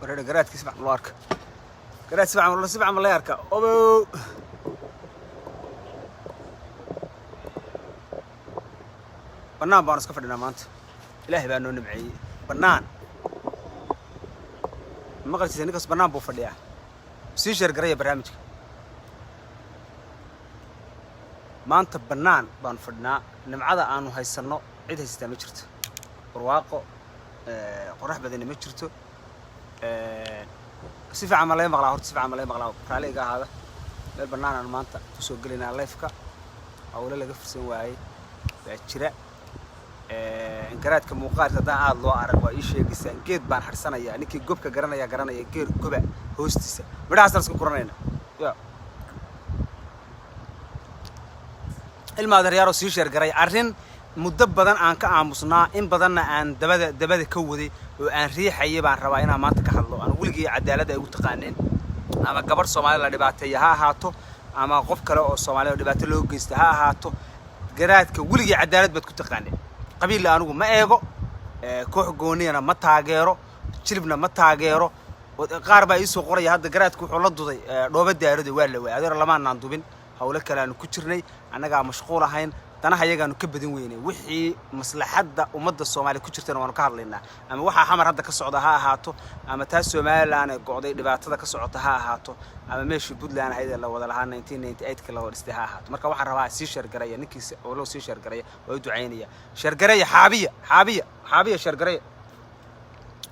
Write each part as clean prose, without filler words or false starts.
ورينا قرات كيسمع ملارك قرات سبع ملارك أبو بنان بانس كفرنا مانت إلهي بأنه نبعي بنان ما قلت إنك بس بنان بوفرديا سيشر قرية برامج ما أنت بنان بانفردنا نمعذا عنه هاي السنة عيد هاي ستة مجرت برواقه قرح بدني مجرته سيف عملية مغلا هرت سيف عملية مغلا كالي هذا البنان أنا ما أنت تسوق لنا ليفك أو لا قفر سواي بعشرة إنكرات كموقات هذا عاد الله عرق وإيش يقيسان جد بان حرسنا يعني كي جوب كجرنا يا جرنا يجير جوبه هوستيسه بدأ أصلا سكوا كورنينا يا المادر يارو سيشر جري عرين مدبّداً عن كعاموسنا إن بدنا عن دبادة كودي وعن ريح يبان رواينا ما تكحلو أنا ولقي عدالة يقول تقانين أما قبر سومالي اللي ها هاتو أما قف كلا الصومالي اللي باتلو جست ها هاتو قرأت كولقي عدالة بتكون تقانين قبيل لا أنا ما إيجو كوح جوني أنا ما تاجره شربنا ما تاجره وقاربة يسوق قرية هذا قرأت كوح ولد ضي لو بدي أرد ولا هذا لما نندوبين هؤلاء كلام كترني أنا قاعد مشغولة هين أنا هيجا نكبدين ويني وحي مصلحة ومدة الصومالي كترتنا ونكارلنا أما وحى حمر هذا كسعودة ها هاتو أما تاسو مال أنا قاعد دبعت هذا كسعودة ها هاتو أما ماشي بود أنا هيدا لو ولا لها 1998 كلا ورستها هاتو مركب واحد رواع سيشر قرية نكيس ولو سيشر قرية ويدو عينية شرقرية حابية شرقرية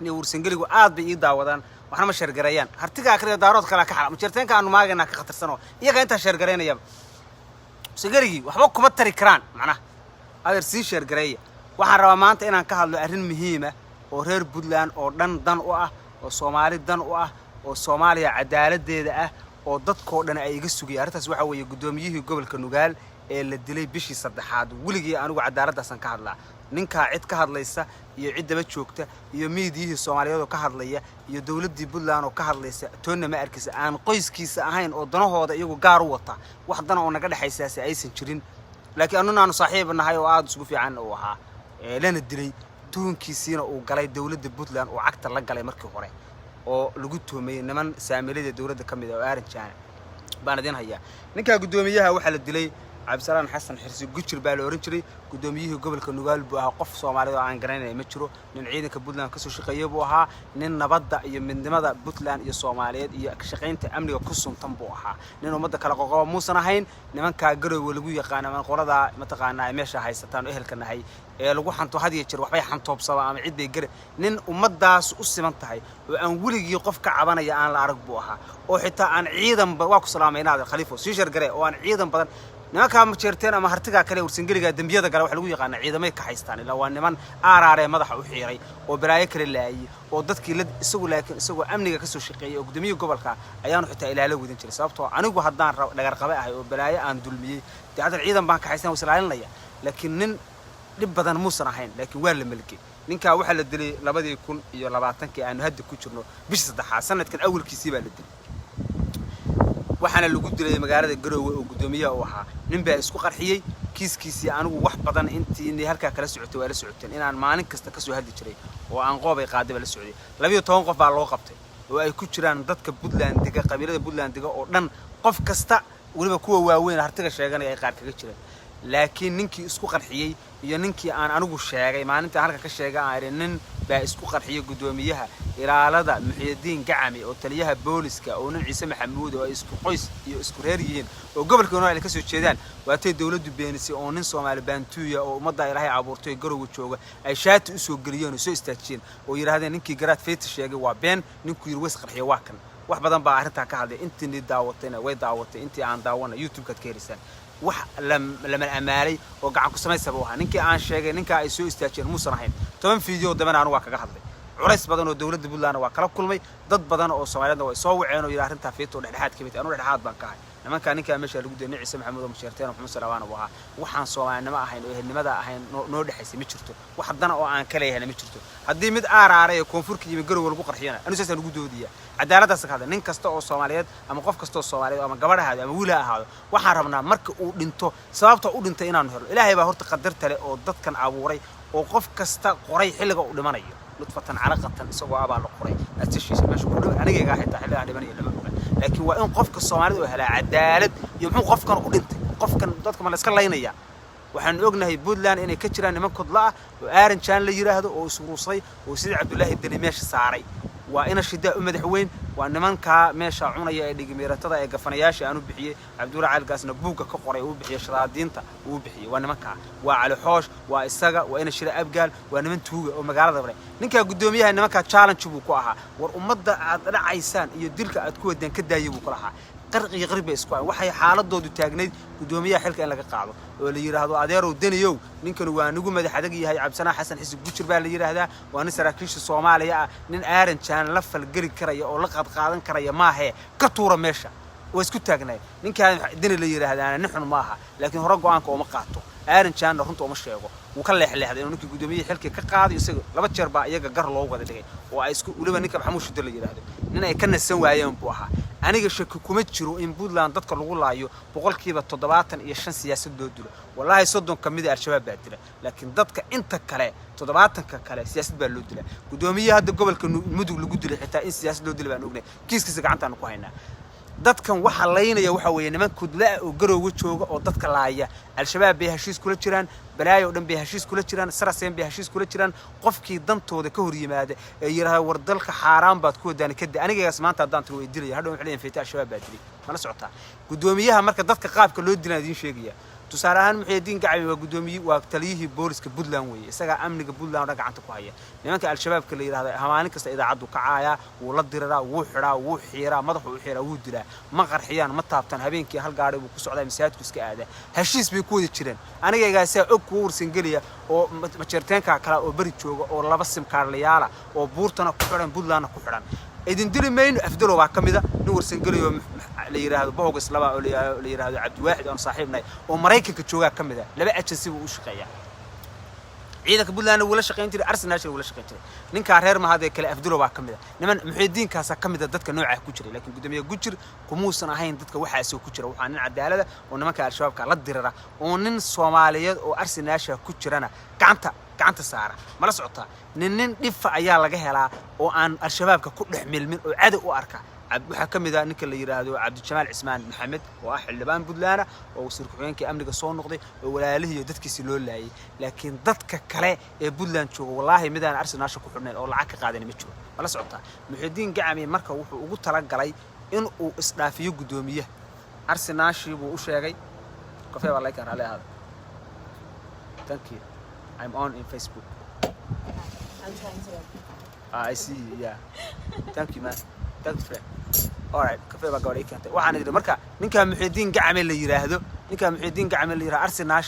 نور سنجلي وقاد بيدا ودان وإحنا مش شرقريان هرتجا كده دارات كلا كحلا مشرتين كانوا ما جينا كخطر سنة يا أنت شرقريان يا سجاري وحبوك ما تري كران معناه هذا سيشر قرية waxaan rabaa maanta inaan ka hadlo arrin muhiim ah oo reer Puntland oo dan u ah oo Soomaali dan u ah oo Soomaaliya cadaaladeeda ah oo dadkoo dhan ay iga sugayaan arrintaas waxa weeye gudoomiyihii gobolka Nugaal ee la dilay bishii saddexaad wiligii anigu cadaaladaasan ka hadlaa ninka cid ka hadlaysa iyo cidaba joogta iyo miidiyihii Soomaaliyeed oo ka hadlaya iyo dawladii Puntland oo ka hadlaysa toonna ma arkaysa aan qoyskiisa ahayn oo danahooda iyagu gaar u wata wax dan oo naga dhaxaysa aysan jirin laakiin annuna saaxiibnahay oo aad isku fiican oo ahaa لأن الدليل دون كيسين وقالي دولة بوتلاند وعكت الله قالي مركي هوري أو لقيته من نمن سامري دولة كم ده وارن كان بندين هيا نكا قدوميها وحل الدليل عبد السلام حسن حرسي قتشر بالورنشري قدوميه قبل كنوقال بها قف صومالي عن قرينا يمشرو من عيد كبوتلاند كسر شقيبوها نن نبض من دماغ بوتلاند الصوماليات يشقين تأمني وكسم تنبوها نن مدة كلا قوة موسى نهين نمن كجرو ولقوا يقانا من قرضة متقانا ماشى هاي ستان أهل كنا هاي لو حنتو هذه يشر وحبي حنتو بصوا عم عيد يجري نن ومدة سوس منتهي وأن ولقي يقف كعبنا يا أنا العرقبوها وحتى عن عيدا واقو سلامين هذا الخليفة سيجر جري وأن عيدا بدن ناكا مشيرتين أما هرتجا كلي ورسنجلي قدام بيدا قالوا حلوة يقانا عيدا ما يكحيستان لو أن من عرارة مضح وحيري وبرايك لله وضدك لد سووا لكن سووا أمني كسر شقية وقدميه قبل كا أيانو حتى إلى لو ودين شري سبته عنو بهدان لقرقبة وبراية عن دولمية تعاد العيدا بانك حيستان وسلعين ليا لكن نن لبدن موسى نحين لكن وين الملكي نينكا وحل الدلي لبدي يكون يلبعتنكي أنه هدي كوتشرنو بيش صدحة سنة كان أول كيسيبة للدلي waxaana lagu dilay magaalada Garowe oo gudoomiye u ahaa nin baa isku qarxiyay kiiskiisii anigu wax badan intii halka kala socotay waa la socoteen inaan maalin kasta ka soo hadli jiray oo aan qoobay qaadaba la socday 12 qof baa loo qabtay oo ay ku jiraan dadka Puntland diga qabiilada Puntland diga oo dhan qof kasta waliba kuwa waaweyn hartiga sheeganay ay qaar kaga jireen laakiin ninkii isku qarxiyay iyo ninkii aan anigu sheegay maalinta halka ka sheegay aan nin baa isku qarxiyay gudoomiyaha ilaalada Muxyidiin Gacami oo taliyaha booliska oo nin Ciise Maxamuud oo isku qoys iyo isku reer yihiin oo gobolka Nugaal ka soo jeedaan waatay dawladdu beenisay oo nin Soomaali baantuuya oo umada Ilaahay abuurtay Garowe jooga ay shaati u soo galiyeen oo soo istaajiyeen oo yiraahdeen ninkii garaad feet sheegay waa been ninkii yir wees qarxiyay waa kan wax badan baa arinta ka hadlay intii daawatayna way daawatay intii aan daawana YouTube-ka ka helisaan wax lama amaalay oo gacan ku sameysay waxa ninkii aan sheegay ninka ay soo istaajiyeen muusan ahayn 10 fiideo daban aan waa kaga hadlay culays badan oo dawladda Puntland waa kala kulmay dad badan oo Soomaaliyeed way soo waceen oo yiraahdo arinta feeto dhexdhexaad ka mid anu dhexdhexaad baan ka ahay nimanka ninka meesha lagu deeyay Ciise Maxamuud oo Musharteen oo Maxamed Salawaan waxa waxaan Soomaalinimo ahayn oo ehelnimada ahayn noo dhaxaysay ma jirto wax dana oo aan kala yahay ma jirto hadii mid aaraaray ee koonfurka iyo Garowe lagu qarxiyana anu saas lagu doodiyaa cadaaladaas ka hadla nin kasta oo Soomaaliyeed ama qof kasta oo Soomaaliyeed ama gabadhaada ama wiil ahaado waxaan rabnaa marka uu dhinto sababta uu dhintay inaan helo Ilaahay baa horta qadarta leh oo dadkan abuuray oo qof kasta qoray xilliga uu dhimanayo nudfatan calaqatan isagoo abaa la qoray atashiisa meesha ku dhow anigayga xitaa xilligan dhiban iyo lama oga laakiin waa in qofka Soomaalida uu helaa cadaalad iyo muxuu qofkan u dhintay qofkan dadka ma la iska laynaya waxaan ognahay Puntland inay ka jiraan niman kodla ah oo Aaron Chan la yiraahdo oo isuruusay oo sida Cabdullaahi Dani meesha saaray waa ina shida u madaxweyn waa nimanka meesha cunaya ee dhigmeeratada ee gafanayaasha aanu bixiyay Cabdulla Caalgaasna buuga ka qoray uu bixiyay sharaadiinta uu bixiyay waa nimanka waa Cali Xoosh waa isaga waa ina shira abgaal waa niman tuuga oo magaalada bare ninka gudoomiyaha nimanka challenge buu ku ahaa war ummadda aad dhacaysaan iyo dilka aad ku wadaan ka daayay buu kala ahaa qarqi qarib isku waxay xaaladoodu taagnayd gudoomiyaha xilka in laga qaado oo la yiraahdo adeerow daniyow ninkan waa nagu madax adag yahay Cabdisana Xasan Xisib Gujir baa la yiraahdaa waa nin saraakiisha Soomaaliya ah nin Aaron Chan la falgeli karaya oo la qaadan karaya maahe ka tuura meesha oo isku taagnay ninkan dani la yiraahdaa nin xun maaha laakiin hore go'aanka uma qaato Aaron Chan runta uma sheego wuu ka leexleexday inuu ninkii gudoomiyaha xilka ka qaaday isaga laba jeer baa iyaga gar loo wada dhigay oo ay isku uliba ninka Maxamuud Shide la yiraahdo nin ay ka nasan waayeen buu ahaa aniga shaki kuma jiro in Puntland dadka lagu laayo boqolkiiba 75 siyaasad loo dilo wallahi 30 kamid ah al-shabaab baa dila laakiin dadka inta kale 70 kale siyaasad baa loo dila gudoomiyaha hadda gobolka mudug lagu dilay xitaa in siyaasad loo dilo baan ognay kiiskiisa gacantaan ku haynaa dadkan waxa laynaya waxa weeye niman kudla oo garowga jooga oo dadka laaya al-shabaab bay heshiis kula jiraan balaayo dhan bay heshiis kula jiraan saraseen bay heshiis kula jiraan qofkii dantooda ka hor yimaada ee yiraahdo war dalka xaraam baad ku wadaan ka anigaas maanta hadaan tir way dilay hadhow waxay leeyihiin feeta al-shabaab baa dilay mala socotaa gudoomiyaha marka dadka qaabka loo dilaa idin sheegaya tusaale ahaan Muxyidiin Gacmi waa gudoomiye waa taliyihii booliska Puntland weeye isaga amniga Puntland gacanta ku haya nimanka al-shabaab ka la yiraahdo hamaanin kasta idaacadu ka caaya wuu la diriraa wuu xiraa wuu xiiraa madaxu u xiraa wuu dilaa ma qarxiyaan ma taabtan habeenkii hal gaari buu ku socday masaajidku iska aada heshiis bay ku wada jireen anigaygaas og ku warsan galiya oo ma jirteenka kala oo bari jooga oo laba sim kaarlayaala oo buurtana ku xiran Puntland ku xiran idin dili mayno afdalo waa kamida nin warsan galiyo la yiraahdo boog islaba oo la yiraahdo Cabdiwaahid oo saaxiibnay oo Mareykanka jooga kamida laba agency uu shaqeeyaa ciidanka Puntland wala shaqeyn jiray Arsenal wala shaqeyn jiray ninka reer mahad ee kale afdalo waa kamida niman Muxyidiin kaasa kamida dadka nooca ku jiray laakiin gudoomiyaha Gujir kumuusan ahayn dadka waxa soo ku jira waxa nin cadaalada oo nimanka al-shabaab ka la dirira oo nin Soomaaliyeed oo Arsenal ku jirana gacanta saara mala socota nin dhifa ayaa laga helaa oo aan al-shabaabka ku dhaxmilmin oo cad u arka waxa kamid ah ninka la yiraahdo Cabdijamaal Cismaan Maxamed oo ah xildhibaan Puntland oo wasiir ku-xigeenka amniga soo noqday oo walaalihiisa iyo dadkiisa loo laayay laakiin dadka kale ee Puntland jooga wallahi midaan Arsenal ku xirneen oo lacag ka qaadan ma jiro mala socota Muxyidiin Gacmi marka wuxuu ugu talagalay in uu isdhaafiyo gudoomiyaha Arsenal buu u sheegay kafee waa like aan hada thank you I'm on in Facebook. I'm trying to. I see, yeah. Thank you, man. That's fair. All right, cafe baa gabadhay keentay. Waxaan idin marka ninka Muxyidiin Gacmi la yiraahdo, ninka Muxyidiin Gacmi la yiraahdo Arsenal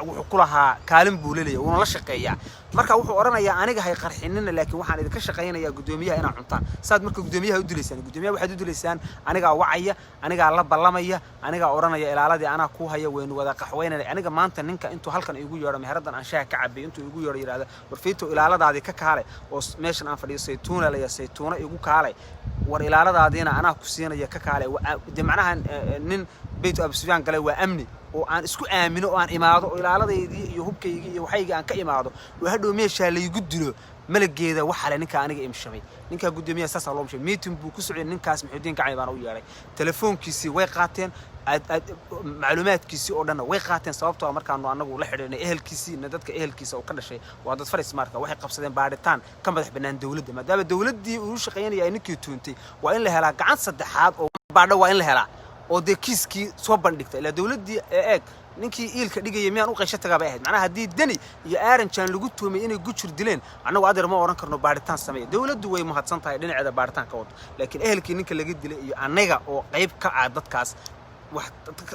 wuxuu ku lahaa kaalin buu leeyahay oo la shaqeeyaa marka wuxuu oranayaa aniga hay qarxinina laakiin waxaan idin ka shaqeynayaa gudoomiyaha inaan cuntaan saad marka gudoomiyaha u dileysaan gudoomiyaha waxaad u dileysaan aniga wacaya aniga la ballamaya aniga oranaya ilaaladii ana ku haya weyn wada qaxweynay aniga maanta ninka intuu halkan igu yeero meheradan aan shaah ka cabay intuu igu yeero yiraahdo warfiito ilaaladaadii ka kaalay oo meeshan aan fadhiyo saytuuna la saytuuna igu kaalay war ilaaladaadiina ana ku siinaya ka kaalay macnaha nin Bayt Abu Sufyaan galay waa amni oo aan isku aamino oo aan imaado oo ilaaladaydi iyo hubkayga iyo waxayga aan ka imaado oo hadhow meesha la igu dilo malageeda waxa la ninka aniga imshamay ninka gudoomiyaha saas loo mishay meeting buu ku socday ninkaas Muxyidiin Gacmi baan u yeeray telefoonkiisii way qaateen macluumaadkiisii oo dhan way qaateen sababtoo markaan anagu la xiriirnay ehelkiisii dadka ehelkiisa oo ka dhashay waa dad faris marka waxay qabsadeen baaritaan ka madax banaan dawladda maadaama dawladdii uu shaqeynayay ninkii tuuntay waa in la helaa gacan saddexaad oo baadho waa in la helaa oo de kiiskii soo bandhigtay ila dawladdii eeg ninkii iilka dhigay miyaan u qeysha tagaba ahayd macnaha hadii Dani iyo Aaron Chan lagu tuumay inay Gujir dileen anagu adeer ma oran karno baaritaan sameeyay dawladdu way mahadsan tahay dhinaceeda baaritaan ka wado laakiin ehelkii ninka laga dilay iyo anaga oo qayb ka ah dadkaas wax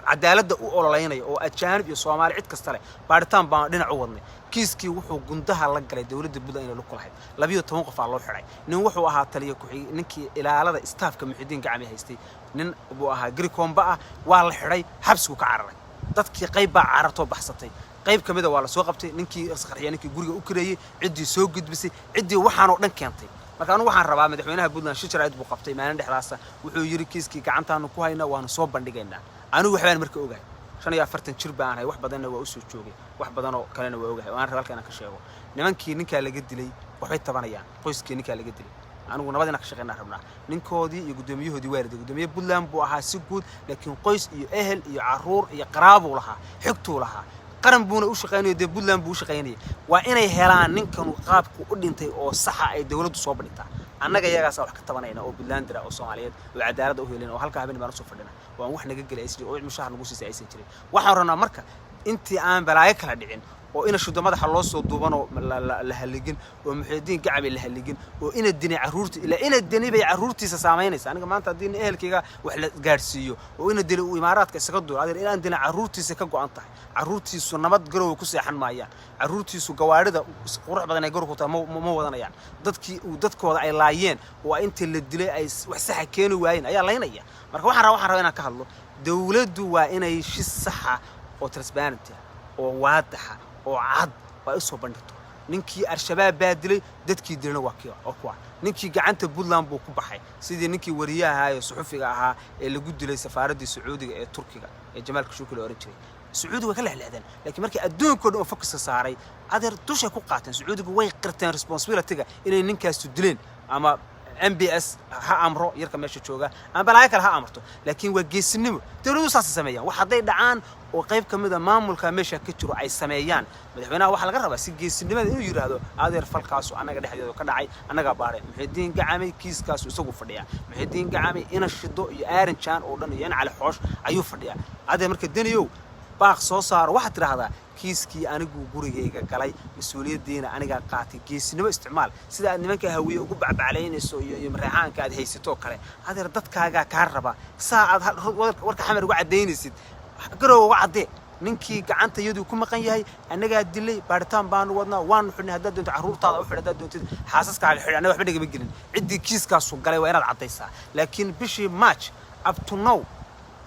cadaaladda u ololeynay oo ajaanib iyo Soomaali cid kasta leh baaritaan baan dhinac u wadnay kiiskii wuxuu gundaha la galay dawladda Puntland inay ku lahayd 12 qof loo xiray nin wuxuu ahaa taliye ku xigay ninkii ilaalada staafka Muxyidiin Gacmi haystay nin buu ahaa Grikomba ah waa la xiray xabsigu ka cararay dadkii qayb baa cararto baxsatay qayb kamid ah waa la soo qabtay ninkii isqarxiyay ninkii guriga u kireeyay cidii soo gudbisay cidii waxaan oo dhan keentay marka anu waxaan rabaa madaxweynaha Puntland shircid buu qabtay maalin dhexdaas wuxuu yiri kiiskii gacantaanu ku hayna waana soo bandhigaynaa anigu waxbaan marka ogahay 45 jir baan ahay wax badanna waa u soo joogay wax badan oo kalena waa ogahay waan rabaa halkaan ka sheego nimankii ninka laga dilay waxay tabanayaan qoyskii ninka laga dilay anigu nabadina ka shaqeynaa rabnaa ninkoodii iyo gudoomiyahoodii waaliday gudoomiye Puntland buu ahaa si guud laakiin qoys iyo ehel iyo caruur iyo qaraabo lahaa xigtuu lahaa qaran buuna u shaqeynay Puntland buu u shaqeynay waa inay helaan ninkan qaabku u dhintay oo saxa ay dawladdu soo bandhigtaa annaga iyagaas wax ka tabanayna oo Puntland dira oo Soomaaliyeed oo cadaalad u heleen oo halka habeen baan soo fadhina waan wax naga galay isla oo mushaar nagu siisay aysan jirin waxaan rabnaa marka intii aan balaayo kala dhicin oo ina shudo madaxa loo soo duubano la haligin oo muxuudiin gacabi la haligin oo ina dinay caruurti ila ina dinay bay caruurtiisa saameynaysa aniga maanta hadii ehelkayga wax la gaarsiiyo oo ina dilay imaaraadka isaga duul adeer inaan dinay caruurtiisa ka go'an tahay caruurtiisu nabad garow ku seexan maayaan caruurtiisu gawaarida qurux badan ay garow ku tahay ma wadanayaan dadkooda ay laayeen oo inta la dilay ay wax sax keeni waayeen ayaa laynaya marka waxaan rabaa inaan ka hadlo dawladdu waa inay si sax ah oo transparent oo waadaxa oo cad waa soo bandhigto ninkii Al-Shabaab baadilay dadkii dilna waa kuwa ninkii gacanta Puntland buu ku baxay sidii ninkii wariyaha ahaa ee suxufiga ahaa ee lagu dilay safaaradda Sacuudiga ee Turkiga ee Jamal Khashoggi la oran jiray Sacuudiga ka leexleedeen laakiin markii adduunka oo focus saaray adeer dusha ku qaateen Sacuudiga way qirteen responsibility-ga inay ninkaas dileen ama MBS ha amro yarka meesha jooga aan balaayo kale ha amarto laakiin waa geesinimo dawladdu saas sameeyaan wax haday dhacaan oo qayb kamid ah maamulka meesha ka jiro ay sameeyaan madaxweynaha waxa laga rabaa si geesinimada inuu yiraahdo adeer falkaas anaga dhexdeeda ka dhacay anaga baareen muxidiin gacamay kiiskaas isagu fadhiya muxidiin gacamay ina shido iyo aaran jaan oo dhan iyo in cali xoosh ayuu fadhiya adeer marka daniyow baaq soo saaro waxa tiraahdaa kiiskii anigu gurigayga galay mas'uuliyadiina aniga qaatay geesinimo isticmaal sida nimanka hawiye ugu bacbacleynayso iyo mareexaanka aad haysato kale adeer dadkaaga ka raba saacad warka xamar ugu cadeynaysid garow ugu cadee ninkii gacanta iyadu ku maqan yahay anaga dilay baaritaan baan wadnaa waan xidhnay hadaa doonto caruurtaada u xidhada doontid xaasaskaaga xidhan waxba dhigama gelin cidii kiiskaas u galay waa inaad cadeysaa laakiin bishii March up to now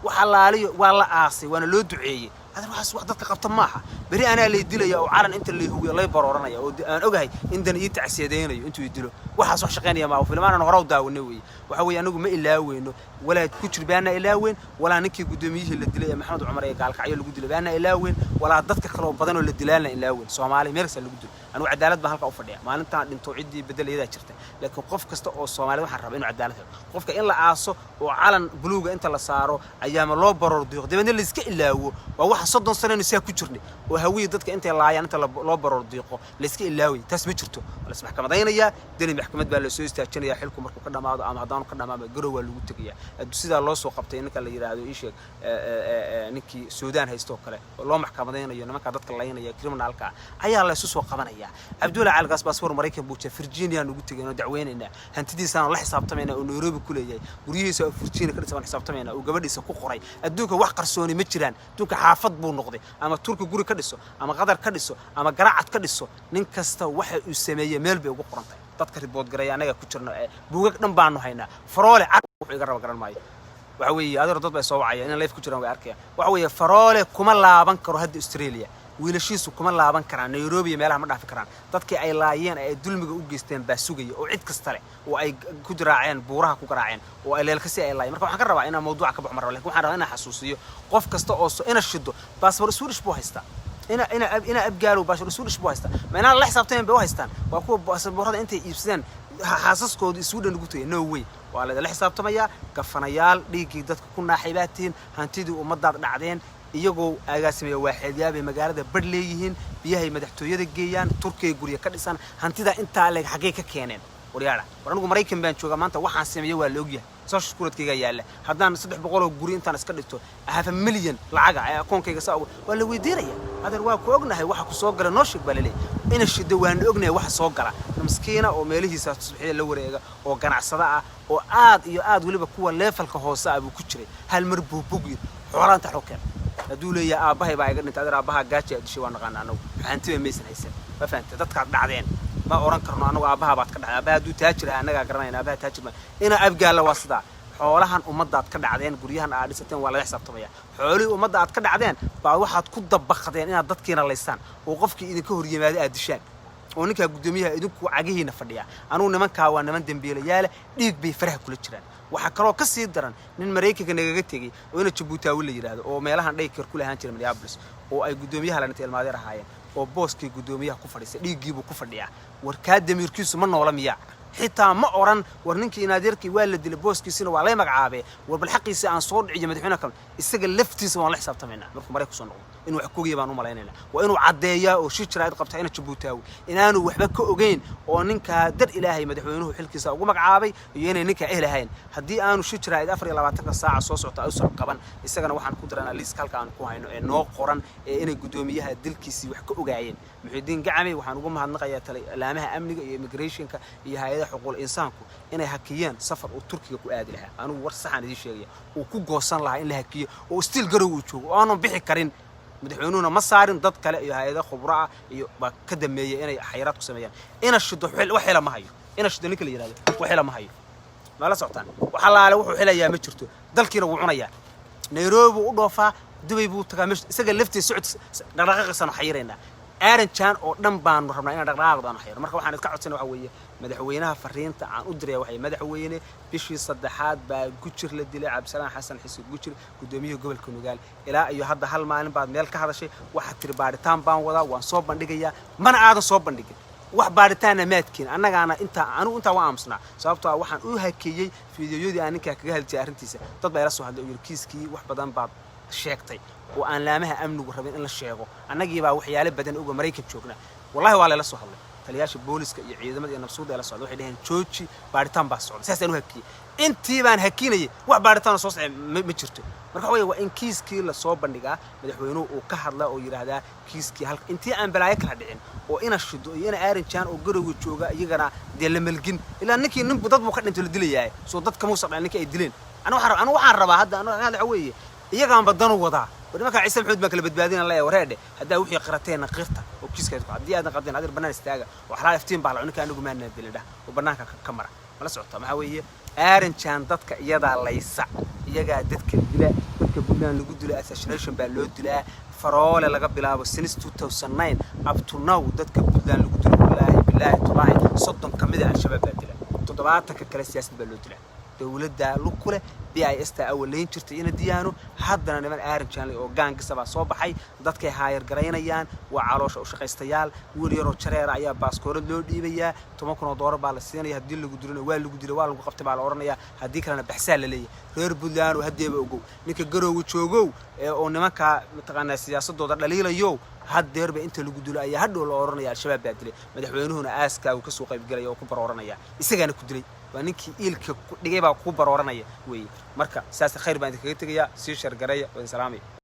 waxa laaliyo waa la aasay waana loo duceeyay هذا wax dadka qabta maaha bari ana la dilaya oo calan inta la hubiyo la barooranaya oo aan ogahay in dan ii tacsiyadeeyo intuu dilo waxa soo shaqeynaya ma filmaan aan hore u daawanay waxa weey anagu ma ilaaweyno wala ku jirbaana ilaaweyn wala ninkii gudoomiyihii la dilay Maxamed Umar ee gaalkacyo lagu dilay baana ilaaweyn wala dadka kale oo badan oo la dilaana ilaaweyn Soomaali meelsa lagu dilo anu cadaalad ba halka u fadhiya maalinta dhinto cidii bedelayada jirta laakiin qof kasta oo Soomaali waxaan rabaa inuu cadaalad helo qofka in la aaso oo calan buluuga inta la saaro ayaama loo baroor diiq dibadna la iska ilaawo waa wax 30 sano inuu ku jirnay oo hawiye dadka inta laayaan inta loo baroor diiqo la iska ilaaway taas ma jirto wala maxkamadaynaya dani maxkamad baa la soo istaajinaya xilku markuu ka dhamaado ama hadaan ka dhamaado garow waa lagu tagaya sida loo soo qabtay ninka la yiraahdo ii sheeg ninkii Suudaan haysto kale loo maxkamadaynayo nimanka dadka laynaya criminalka ayaa la soo qabanaya Abdullah Algas Basfor Mareykan buu Virginia ugu tagayna dacweynayna hantidiisana la xisaabtamayna oo Nairobi ku leeyahay gurigiisa Virginia ka dhisan xisaabtamayna oo gabadhiisa ku qoray adduunka wax qarsooni ma jiraan adduunka xaafad buu noqday ama Turki guri ka dhiso ama qadar ka dhiso ama garaacad ka dhiso nin kasta waxa uu sameeyay meel bay ugu qorantay dadka report garay anaga ku jirno buugag dhan baanu haynaa faroole wuxuu iga raba garan maayo waxa weeye adeer dad bay soo wacayaan in live ku jiraan way arkayaan waxa weeye faroole kuma laaban karo hadda Australia wiilashiisu kuma laaban karaan Nairobi meelaha ma dhaafi karaan dadkii ay laayeen ay dulmiga u geysteen baa sugaya oo cid kasta leh oo ay ku diraaceen buuraha ku garaaceen oo ay leelkasi ay laayeen marka waxaan ka rabaa inaan mawduuca ka baxo mar laakiin waxaan rabaa inaan xasuusiyo qof kasta oo ina shido passport Swedish buu haystaa ina abgaalo passport Swedish buu haystaa meena la xisaabteen bay u haystaan waa kuwa passportada intay iibsadeen xaasaskooda Sweden ugu tagay no way waa la xisaabtamaya gafanayaal dhigii dadka ku naaxibaatiin hantidii ummadaad dhacdeen iyagoo agaasimayo waaxidyaabay magaalada bad leeyihiin biyahay madaxtooyada geeyaan Turkiga guriga ka dhisan hantida inta leeg xagee ka keeneen wariyaada anigu Mareykan baan jooga maanta waxaan sameeyay waa la ogyahay social security-ga yaala haddaan 300 oo guri intaan iska dhigto 500,000 lacaga ay akoonkayga saa waa la weydiinaya adeer waa ku ognahay waxa ku soo gala noo sheeg balay ina shido waan ognahay waxa soo gala miskiina oo meelihiisa subaxii la wareega oo ganacsada ah oo aad iyo aad waliba kuwa levelka hoose ah buu ku jiray hal mar buu bugir xoolaanta xukeen haduu leeyahay aabahay baa iga dhintay adeer aabaha gaaji ay dishay waan naqaan anagu waxaantiba meesan haysan ma fahamtay dadka dhacdeen ma oran karno anagu aabaha baad ka dhacay aabaha duu taajir anaga garanayna aabaha taajir ma ina abgaala wasda xoolahan ummadaad ka dhacdeen guryahan aad dhisateen waa la xisaabtamaya xoolii ummadda aad ka dhacdeen baa waxaad ku dabaqadeen inaad dadkiina leystaan oo qofkii idinka hor yimaado aad dishaan oo ninka gudoomiyaha idinku cagihiina fadhiya anu nimanka waa niman dambiilayaal dhiig bay faraha kula jiraan waxa kale oo ka sii daran nin Mareykanka nagaga tagay oo ina Djibouti la yiraahdo oo meelahan dhaykar ku lahaan jiray Minneapolis oo ay gudoomiyaha la intay ilmaadeen ahaayeen oo booskii gudoomiyaha ku fadhiistay dhiigiibu ku fadhiyaa warkaa damiirkiisu ma noola miyaa xitaa ma oran war ninkii inaadeerkii waa la dilay booskiisina waa lay magacaabay war bal xaqiisa aan soo dhiciyo madaxweynaha kale isaga laftiisa waan la xisaabtamaynaa markuu maray ku soo noqdo inuu wax ku geeyay baan u malaynaynaa waa inuu cadeeyaa oo shijraad qabta in Jabuutaawi inaanu waxba ka ogeyn oo ninka dar ilaahay madaxweynuhu xilkiisa ugu magacaabay iyo inay ninka ehlahayn haddii aanu shijraad 24 saac soo socota ay soo qaban isagana waxaan ku diranaa liis halka aan ku hayno ee noo qoran ee inay gudoomiyaha dilkiisii wax ka ogaayeen muxidiin gacami waxaan ugu mahadnaqayaa talaamaha amniga iyo immigrationka iyo hay'adaha xuquuqul insaanku inay hakiyeen safar oo Turkiga ku aadi lahaa anigu war saxan idin sheegaya oo ku goosan lahaa in la hakiyo oo still garow uu joogo oo aanu bixi karin madaxweynuhuna ma saarin dad kale iyo hay'adaha khubraa iyo ba ka dameeyay inay xayiraad ku sameeyaan ina shido wax xila ma hayo ina shido ninka la yiraahdo wax xila ma hayo ma la socotaan waxa laale wuxuu xilayaa ma jirto dalkiina wuu cunayaa Nairobi u dhoofaa Dubai buu tagaa isaga laftiisa socod dhaqdhaqaaqsan xayirayna aaranjaan oo dhan baan rabnaa in dhaqdhaqaaqdaan xayir marka waxaan iska codsanay waxa weeye madaxweynaha fariinta aan u diray waxay madaxweyne bishii saddexaad baa gujir la dilay Cabdisalaan Xasan Xisib gujir gudoomiyaha gobolka Nugaal ilaa iyo hadda hal maalin baad meel ka hadashay waxa tiri baaritaan baan wadaa waan soo bandhigayaa mana aadan soo bandhigin wax baaritaana maadkiin annagaana inta waa aamusnaa sababtoo waxaan u hakeeyay fiidiyoyadii aan ninka kaga haltay arrintiisa dad baa ila soo hadlay oo kiiskii wax badan baad sheegtay oo aan laamaha amnigu rabin in la sheego annagii baa waxyaalo badan uga Mareykan joogna wallahi waa la soo hadlay taliyaasha booliska iyo ciidamada iyo nabsuudda la socdo waxay dhaheen jooji baaritaan baa socda saas aan u hakiyay intii baan hakiinay wax baaritaan soo socday ma jirto marka waxa waa in kiiskii la soo bandhigaa madaxweynuhu uu ka hadla oo yiraahdaa kiiskii halka intii aan balaayo kala dhicin oo ina shido iyo ina aarinjaan oo garowga jooga iyagana dee la malgin ilaa ninkii nin dad buu ka dhintay la dilayaay soo dadka ma soo ninkii ay dileen ana waxaan rabaa hadda waxa weeye iyagaan badan wadaa wadamada Ciise Maxamed baa kala badbaadina la wareede hadaa wixii qirateena qirta oo kiiskeedu hadii aadan qadin adir banaan istaaga waxa la iftiin baa la cunka anigu maana dilida oo banaanka ka mara mala socota waxa weeye aarinjaan dadka iyada laysa iyaga dadka dila dadka bulaan lagu dilay assassination baa loo dilaa faroole laga bilaabo since 2009 up to now dadka bulaan lagu dilay wallahi billahi tabaay soddon kamid ah shabaab baa dilay 70 kale siyaasad baa loo dilay dawladda lukule BIS ta awleyn jirtay in diyaano haddana niman aarinjaan oo gaangisaba soo baxay dadkay haayar gareynayaan waa caloosha u shaqaystayaal wiil yar oo jareera ayaa baaskoorad loo dhiibayaa $10,000 baa la siinaya hadii lagu dilana waa lagu qabtay baa la oranayaa hadii kalena baxsaa la leeyahay reer Puntland oo hadeeba ogow ninka garowga joogow oo nimanka mataqaanaa siyaasadooda dhaliilayo haddeerba inta lagu dilay ayaa hadhow la oranayaa shabaab baa dilay madaxweynuhuna aaska uu ka soo qayb galay oo ku barooranaya isagana ku dilay waa ninkii ilka dhigay baa ku barooranaya weey marka saas khayr baan idinkaga tagayaa si shar gareeya oo salaamay